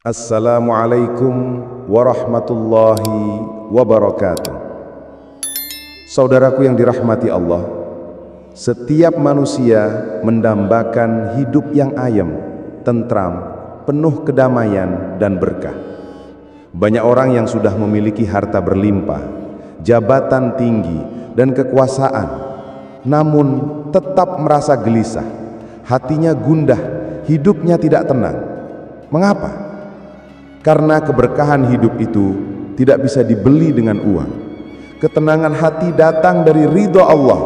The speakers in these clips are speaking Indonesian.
Assalamualaikum warahmatullahi wabarakatuh. Saudaraku yang dirahmati Allah, setiap manusia mendambakan hidup yang ayem, tentram, penuh kedamaian dan berkah. Banyak orang yang sudah memiliki harta berlimpah, jabatan tinggi dan kekuasaan, namun tetap merasa gelisah, hatinya gundah, hidupnya tidak tenang. Mengapa? Karena keberkahan hidup itu tidak bisa dibeli dengan uang. Ketenangan hati datang dari ridho Allah,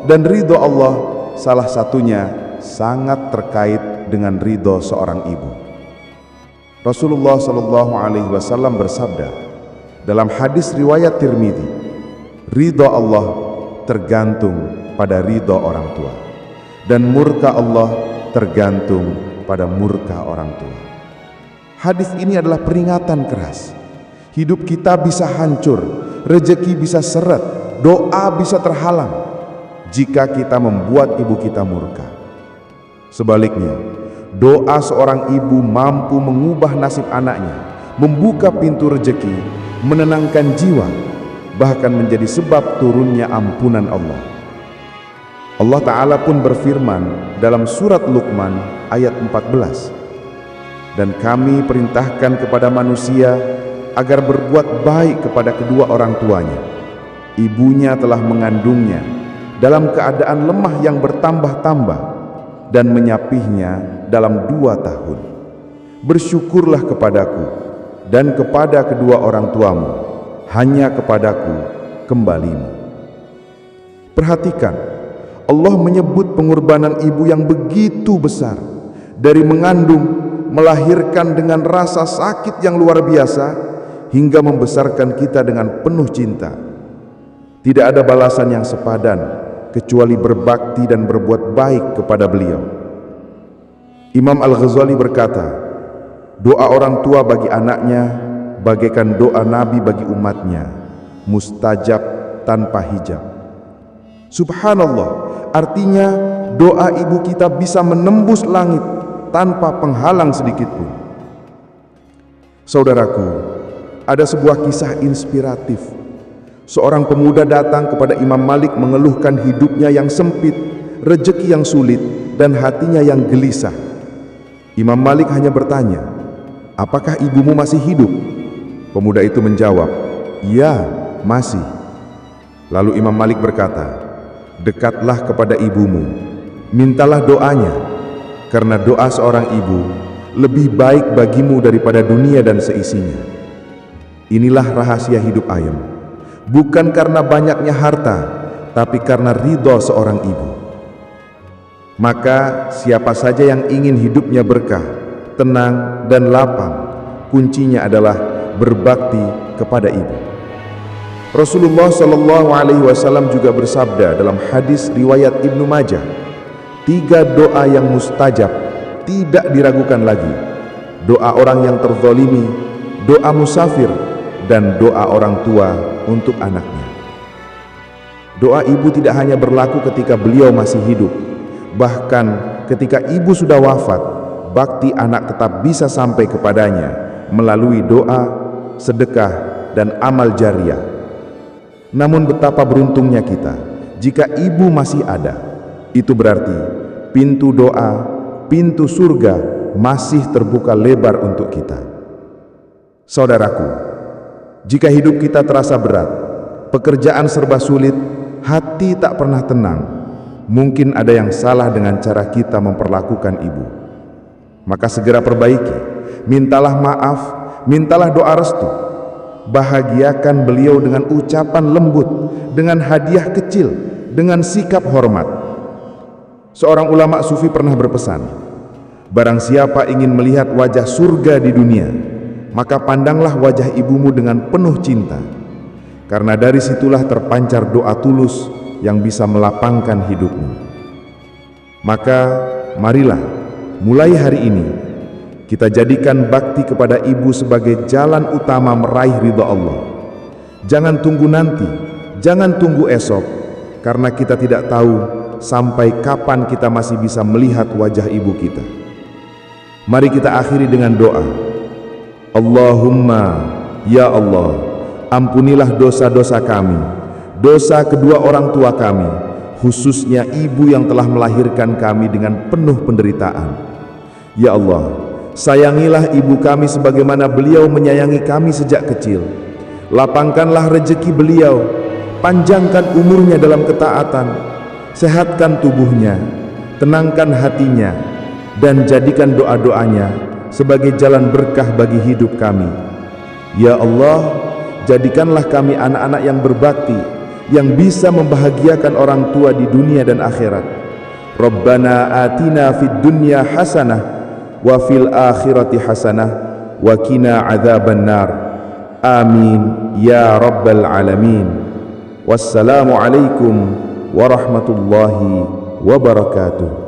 dan ridho Allah salah satunya sangat terkait dengan ridho seorang ibu. Rasulullah SAW bersabda dalam hadis riwayat Tirmidzi, ridho Allah tergantung pada ridho orang tua, dan murka Allah tergantung pada murka orang tua. Hadis ini adalah peringatan keras. Hidup kita bisa hancur, rezeki bisa seret, doa bisa terhalang jika kita membuat ibu kita murka. Sebaliknya, doa seorang ibu mampu mengubah nasib anaknya, membuka pintu rezeki, menenangkan jiwa, bahkan menjadi sebab turunnya ampunan Allah. Allah Ta'ala pun berfirman dalam surat Luqman ayat 14, dan kami perintahkan kepada manusia agar berbuat baik kepada kedua orang tuanya. Ibunya telah mengandungnya dalam keadaan lemah yang bertambah-tambah dan menyapihnya dalam 2 tahun. Bersyukurlah kepadaku dan kepada kedua orang tuamu, hanya kepadaku kembalimu. Perhatikan, Allah menyebut pengorbanan ibu yang begitu besar, dari mengandung, melahirkan dengan rasa sakit yang luar biasa, hingga membesarkan kita dengan penuh cinta. Tidak ada balasan yang sepadan kecuali berbakti dan berbuat baik kepada beliau. Imam Al-Ghazali berkata, doa orang tua bagi anaknya bagaikan doa Nabi bagi umatnya, mustajab tanpa hijab. Subhanallah, artinya doa ibu kita bisa menembus langit tanpa penghalang sedikit pun. Saudaraku, ada sebuah kisah inspiratif. Seorang pemuda datang kepada Imam Malik mengeluhkan hidupnya yang sempit, rezeki yang sulit, dan hatinya yang gelisah. Imam Malik hanya bertanya, apakah ibumu masih hidup? Pemuda itu menjawab, ya, masih. Lalu Imam Malik berkata, dekatlah kepada ibumu, mintalah doanya, karena doa seorang ibu lebih baik bagimu daripada dunia dan seisinya. Inilah rahasia hidup ayem, bukan karena banyaknya harta, tapi karena ridho seorang ibu. Maka siapa saja yang ingin hidupnya berkah, tenang dan lapang, kuncinya adalah berbakti kepada ibu. Rasulullah SAW juga bersabda dalam hadis riwayat Ibnu Majah, 3 doa yang mustajab tidak diragukan lagi: doa orang yang terzalimi, doa musafir, dan doa orang tua untuk anaknya. Doa ibu tidak hanya berlaku ketika beliau masih hidup, bahkan ketika ibu sudah wafat, bakti anak tetap bisa sampai kepadanya melalui doa, sedekah, dan amal jariah. Namun betapa beruntungnya kita jika ibu masih ada. Itu berarti pintu doa, pintu surga masih terbuka lebar untuk kita. Saudaraku, jika hidup kita terasa berat, pekerjaan serba sulit, hati tak pernah tenang, mungkin ada yang salah dengan cara kita memperlakukan ibu. Maka segera perbaiki, mintalah maaf, mintalah doa restu, bahagiakan beliau dengan ucapan lembut, dengan hadiah kecil, dengan sikap hormat. Seorang ulama sufi pernah berpesan, barang siapa ingin melihat wajah surga di dunia, maka pandanglah wajah ibumu dengan penuh cinta, karena dari situlah terpancar doa tulus yang bisa melapangkan hidupmu. Maka marilah mulai hari ini kita jadikan bakti kepada ibu sebagai jalan utama meraih ridha Allah. Jangan tunggu nanti, jangan tunggu esok, karena kita tidak tahu sampai kapan kita masih bisa melihat wajah ibu kita. Mari kita akhiri dengan doa. Allahumma, ya Allah, ampunilah dosa-dosa kami, dosa kedua orang tua kami, khususnya ibu yang telah melahirkan kami dengan penuh penderitaan. Ya Allah, sayangilah ibu kami sebagaimana beliau menyayangi kami sejak kecil. Lapangkanlah rezeki beliau, panjangkan umurnya dalam ketaatan, sehatkan tubuhnya, tenangkan hatinya, dan jadikan doa-doanya sebagai jalan berkah bagi hidup kami. Ya Allah, jadikanlah kami anak-anak yang berbakti, yang bisa membahagiakan orang tua di dunia dan akhirat. Rabbana atina fid dunya hasanah wa fil akhirati hasanah wa qina adzabannar. Amin ya rabbal alamin. Wassalamu alaikum warahmatullahi wabarakatuh.